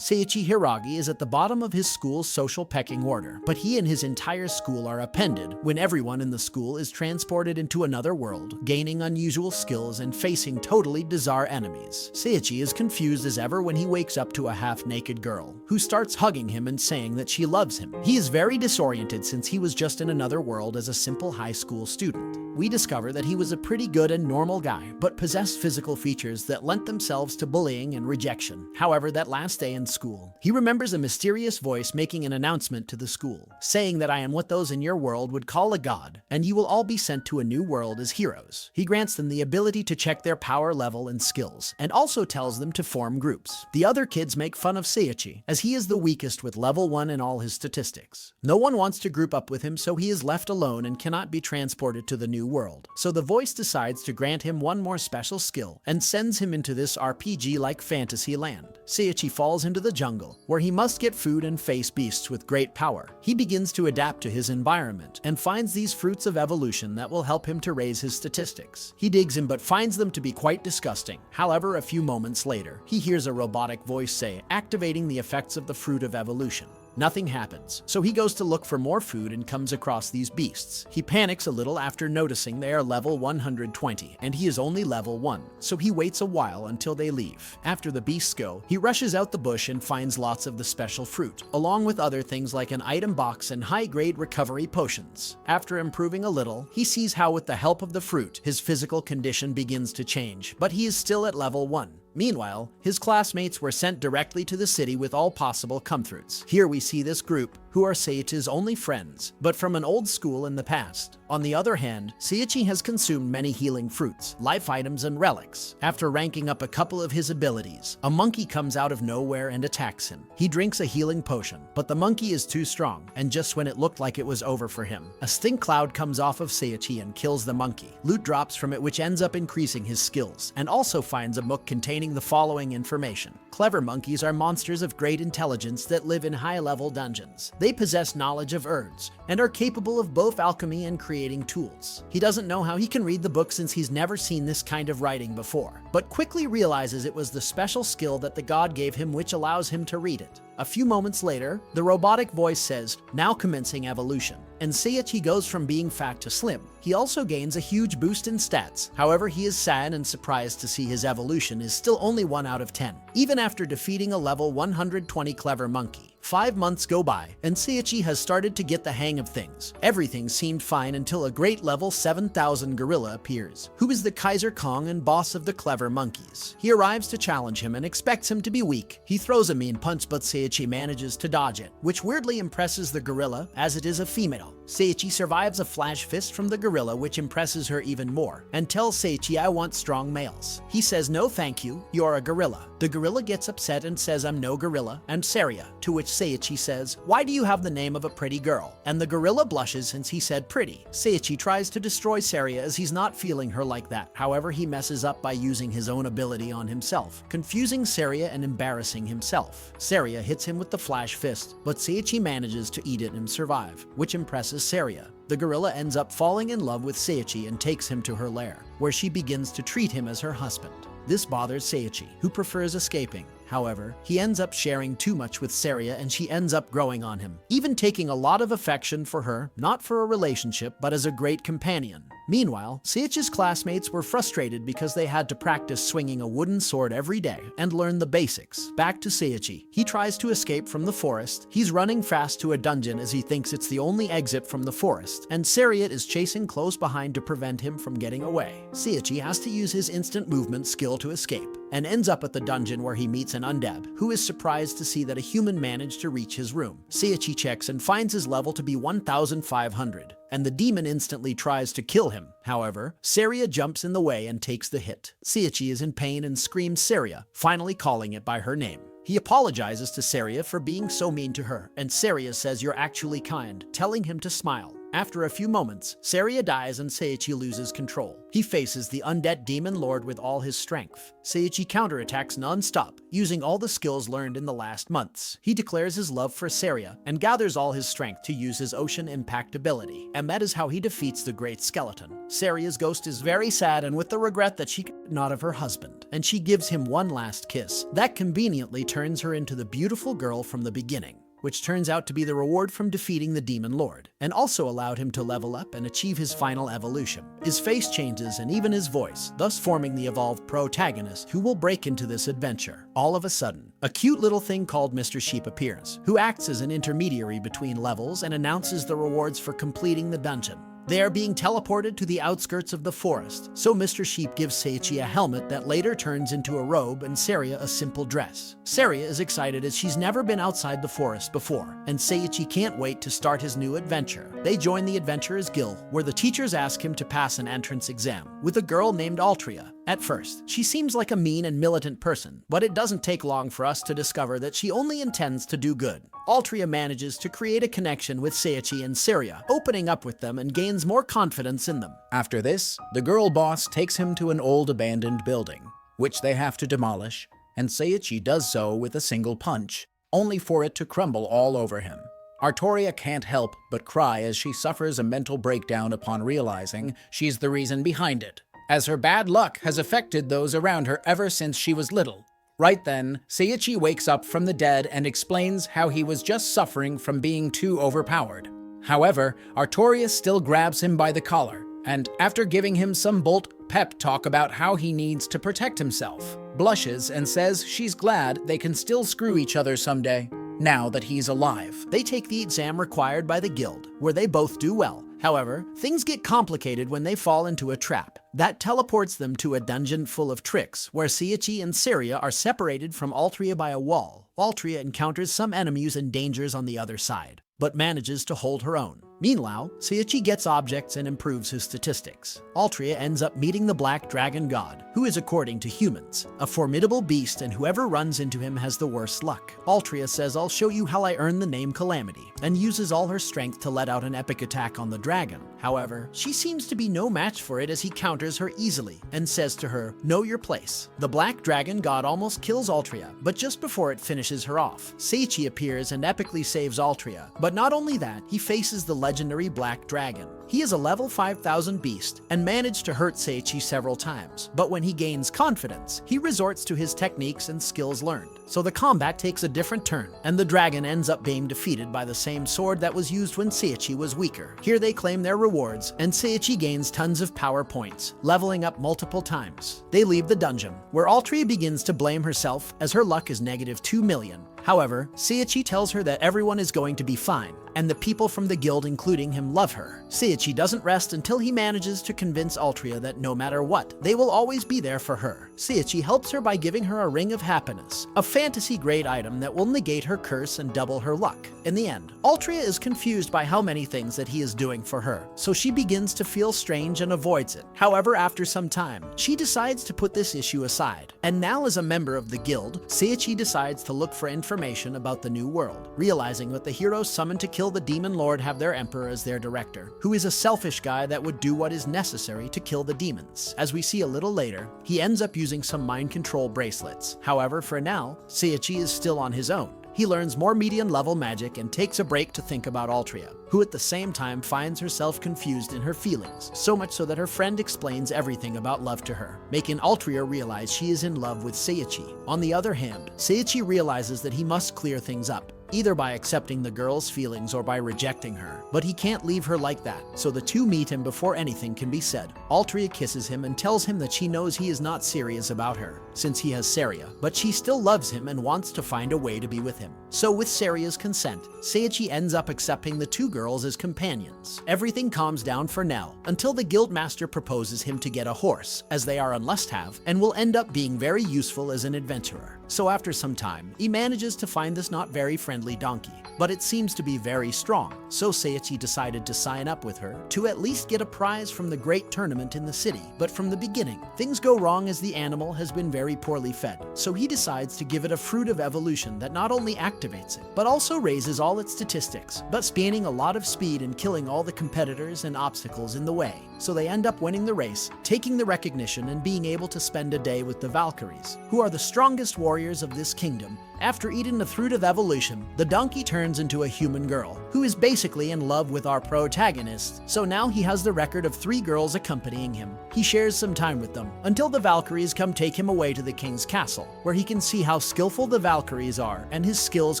Seiichi Hiragi is at the bottom of his school's social pecking order, but he and his entire school are appended when everyone in the school is transported into another world, gaining unusual skills and facing totally bizarre enemies. Seiichi is confused as ever when he wakes up to a half-naked girl, who starts hugging him and saying that she loves him. He is very disoriented since he was just in another world as a simple high school student. We discover that he was a pretty good and normal guy, but possessed physical features that lent themselves to bullying and rejection. However, that last day in school, he remembers a mysterious voice making an announcement to the school, saying that I am what those in your world would call a god, and you will all be sent to a new world as heroes. He grants them the ability to check their power level and skills, and also tells them to form groups. The other kids make fun of Seiichi, as he is the weakest with level 1 in all his statistics. No one wants to group up with him, so he is left alone and cannot be transported to the new world. So the voice decides to grant him one more special skill and sends him into this RPG-like fantasy land. Seiichi falls into the jungle, where he must get food and face beasts with great power. He begins to adapt to his environment and finds these fruits of evolution that will help him to raise his statistics. He digs in but finds them to be quite disgusting. However, a few moments later, he hears a robotic voice say, activating the effects of the fruit of evolution. Nothing happens, so he goes to look for more food and comes across these beasts. He panics a little after noticing they are level 120, and he is only level 1, so he waits a while until they leave. After the beasts go, he rushes out the bush and finds lots of the special fruit, along with other things like an item box and high-grade recovery potions. After improving a little, he sees how with the help of the fruit, his physical condition begins to change, but he is still at level 1. Meanwhile, his classmates were sent directly to the city with all possible comforts. Here we see this group, who are Seiichi's only friends, but from an old school in the past. On the other hand, Seiichi has consumed many healing fruits, life items, and relics. After ranking up a couple of his abilities, a monkey comes out of nowhere and attacks him. He drinks a healing potion, but the monkey is too strong, and just when it looked like it was over for him, a stink cloud comes off of Seiichi and kills the monkey. Loot drops from it, which ends up increasing his skills, and also finds a book containing the following information. Clever monkeys are monsters of great intelligence that live in high-level dungeons. They possess knowledge of herbs and are capable of both alchemy and creating tools. He doesn't know how he can read the book since he's never seen this kind of writing before, but quickly realizes it was the special skill that the god gave him which allows him to read it. A few moments later, the robotic voice says, now commencing evolution, and Seiichi goes from being fat to slim. He also gains a huge boost in stats. However, he is sad and surprised to see his evolution is still only 1 out of 10, even after defeating a level 120 clever monkey. 5 months go by, and Seiichi has started to get the hang of things. Everything seemed fine until a great level 7000 gorilla appears, who is the Kaiser Kong and boss of the clever monkeys. He arrives to challenge him and expects him to be weak. He throws a mean punch, but Seiichi manages to dodge it, which weirdly impresses the gorilla as it is a female. Seiichi survives a flash fist from the gorilla, which impresses her even more, and tells Seiichi, I want strong males. He says, no thank you, you're a gorilla. The gorilla gets upset and says, I'm no gorilla, I'm Saria, to which Seiichi says, why do you have the name of a pretty girl? And the gorilla blushes since he said pretty. Seiichi tries to destroy Saria as he's not feeling her like that. However, he messes up by using his own ability on himself, confusing Saria and embarrassing himself. Saria hits him with the flash fist, but Seiichi manages to eat it and survive, which impresses Saria. The gorilla ends up falling in love with Seiichi and takes him to her lair, where she begins to treat him as her husband. This bothers Seiichi, who prefers escaping. However, he ends up sharing too much with Saria and she ends up growing on him, even taking a lot of affection for her, not for a relationship, but as a great companion. Meanwhile, Seiichi's classmates were frustrated because they had to practice swinging a wooden sword every day and learn the basics. Back to Seiichi. He tries to escape from the forest. He's running fast to a dungeon as he thinks it's the only exit from the forest, and Saria is chasing close behind to prevent him from getting away. Seiichi has to use his instant movement skill to escape, and ends up at the dungeon where he meets an Undead, who is surprised to see that a human managed to reach his room. Seiichi checks and finds his level to be 1500, and the demon instantly tries to kill him. However, Saria jumps in the way and takes the hit. Seiichi is in pain and screams Saria, finally calling it by her name. He apologizes to Saria for being so mean to her, and Saria says you're actually kind, telling him to smile. After a few moments, Seiya dies and Seiichi loses control. He faces the undead demon lord with all his strength. Seiichi counterattacks non-stop, using all the skills learned in the last months. He declares his love for Seiya and gathers all his strength to use his ocean impact ability, and that is how he defeats the great skeleton. Seiya's ghost is very sad and with the regret that she not of her husband, and she gives him one last kiss. That conveniently turns her into the beautiful girl from the beginning, which turns out to be the reward from defeating the Demon Lord, and also allowed him to level up and achieve his final evolution. His face changes and even his voice, thus forming the evolved protagonist who will break into this adventure. All of a sudden, a cute little thing called Mr. Sheep appears, who acts as an intermediary between levels and announces the rewards for completing the dungeon. They are being teleported to the outskirts of the forest, so Mr. Sheep gives Seiichi a helmet that later turns into a robe and Seiya a simple dress. Seiya is excited as she's never been outside the forest before, and Seiichi can't wait to start his new adventure. They join the Adventurers Guild, where the teachers ask him to pass an entrance exam, with a girl named Altria. At first, she seems like a mean and militant person, but it doesn't take long for us to discover that she only intends to do good. Altria manages to create a connection with Seiichi and Seiya, opening up with them and gains more confidence in them. After this, the girl boss takes him to an old abandoned building, which they have to demolish, and Seiichi does so with a single punch, only for it to crumble all over him. Artoria can't help but cry as she suffers a mental breakdown upon realizing she's the reason behind it, as her bad luck has affected those around her ever since she was little. Right then, Seiichi wakes up from the dead and explains how he was just suffering from being too overpowered. However, Artoria still grabs him by the collar, and after giving him some bold pep talk about how he needs to protect himself, blushes and says she's glad they can still screw each other someday, now that he's alive. They take the exam required by the guild, where they both do well. However, things get complicated when they fall into a trap that teleports them to a dungeon full of tricks, where Seiichi and Seiya are separated from Altria by a wall. Altria encounters some enemies and dangers on the other side, but manages to hold her own. Meanwhile, Seiichi gets objects and improves his statistics. Altria ends up meeting the Black Dragon God, who is, according to humans, a formidable beast, and whoever runs into him has the worst luck. Altria says, "I'll show you how I earned the name Calamity," and uses all her strength to let out an epic attack on the dragon. However, she seems to be no match for it as he counters her easily, and says to her, "Know your place." The Black Dragon God almost kills Altria, but just before it finishes her off, Seiichi appears and epically saves Altria. But not only that, he faces the legendary Black Dragon. He is a level 5000 beast and managed to hurt Seiichi several times, but when he gains confidence, he resorts to his techniques and skills learned. So the combat takes a different turn, and the dragon ends up being defeated by the same sword that was used when Seiichi was weaker. Here they claim their rewards, and Seiichi gains tons of power points, leveling up multiple times. They leave the dungeon, where Altria begins to blame herself as her luck is negative 2 million. However, Seiichi tells her that everyone is going to be fine, and the people from the guild, including him, love her. Seiichi doesn't rest until he manages to convince Altria that no matter what, they will always be there for her. Seiichi helps her by giving her a Ring of Happiness, a fantasy-grade item that will negate her curse and double her luck. In the end, Altria is confused by how many things that he is doing for her, so she begins to feel strange and avoids it. However, after some time, she decides to put this issue aside, and now as a member of the guild, Seiichi decides to look for information about the new world, realizing that the heroes summoned to kill the Demon Lord have their emperor as their director, who is a selfish guy that would do what is necessary to kill the demons. As we see a little later, he ends up using some mind control bracelets. However, for now, Seiichi is still on his own. He learns more medium-level magic and takes a break to think about Altria, who at the same time finds herself confused in her feelings, so much so that her friend explains everything about love to her, making Altria realize she is in love with Seiichi. On the other hand, Seiichi realizes that he must clear things up, either by accepting the girl's feelings or by rejecting her. But he can't leave her like that, so the two meet him before anything can be said. Altria kisses him and tells him that she knows he is not serious about her, since he has Seiya, but she still loves him and wants to find a way to be with him. So with Seiya's consent, Seiichi ends up accepting the two girls as companions. Everything calms down for now, until the guildmaster proposes him to get a horse, as they are a must-have, and will end up being very useful as an adventurer. So after some time, he manages to find this not very friendly donkey, but it seems to be very strong, so Seiichi decided to sign up with her to at least get a prize from the great tournament in the city. But from the beginning, things go wrong as the animal has been very poorly fed, so he decides to give it a fruit of evolution that not only activates it, but also raises all its statistics, but gaining a lot of speed and killing all the competitors and obstacles in the way. So they end up winning the race, taking the recognition and being able to spend a day with the Valkyries, who are the strongest warriors of this kingdom. After eating the fruit of evolution, the donkey turns into a human girl, who is basically in love with our protagonist, so now he has the record of 3 girls accompanying him. He shares some time with them, until the Valkyries come take him away to the king's castle, where he can see how skillful the Valkyries are and his skills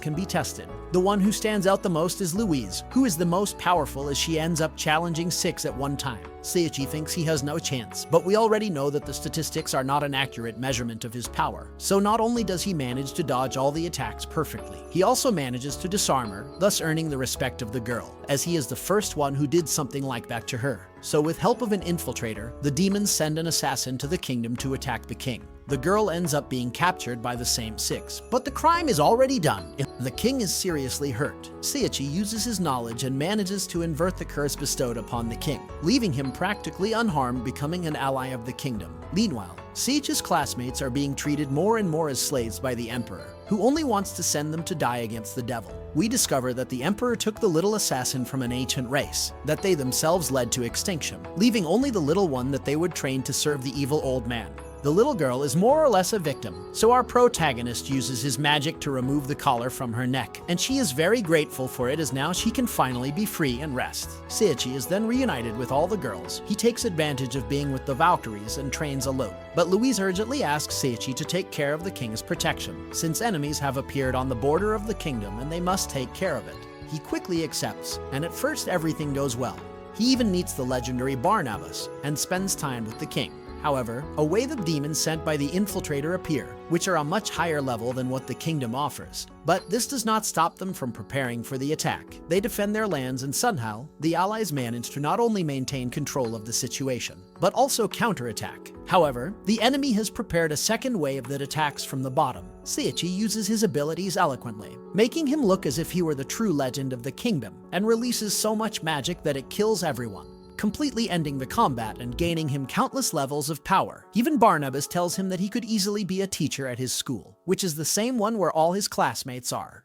can be tested. The one who stands out the most is Louise, who is the most powerful as she ends up challenging 6 at one time. Seiichi thinks he has no chance, but we already know that the statistics are not an accurate measurement of his power. So not only does he manage to dodge all the attacks perfectly, he also manages to disarm her, thus earning the respect of the girl, as he is the first one who did something like that to her. So with help of an infiltrator, the demons send an assassin to the kingdom to attack the king. The girl ends up being captured by the same 6, but the crime is already done. The king is seriously hurt. Seiichi uses his knowledge and manages to invert the curse bestowed upon the king, leaving him practically unharmed, becoming an ally of the kingdom. Meanwhile, Seiichi's classmates are being treated more and more as slaves by the emperor, who only wants to send them to die against the devil. We discover that the emperor took the little assassin from an ancient race, that they themselves led to extinction, leaving only the little one that they would train to serve the evil old man. The little girl is more or less a victim, so our protagonist uses his magic to remove the collar from her neck, and she is very grateful for it as now she can finally be free and rest. Seiichi is then reunited with all the girls. He takes advantage of being with the Valkyries and trains a loop, but Louise urgently asks Seiichi to take care of the king's protection, since enemies have appeared on the border of the kingdom and they must take care of it. He quickly accepts, and at first everything goes well. He even meets the legendary Barnabas and spends time with the king. However, a wave of demons sent by the infiltrator appear, which are a much higher level than what the kingdom offers. But this does not stop them from preparing for the attack. They defend their lands, and somehow, the allies manage to not only maintain control of the situation, but also counterattack. However, the enemy has prepared a second wave that attacks from the bottom. Seiichi uses his abilities eloquently, making him look as if he were the true legend of the kingdom, and releases so much magic that it kills everyone, completely ending the combat and gaining him countless levels of power. Even Barnabas tells him that he could easily be a teacher at his school, which is the same one where all his classmates are.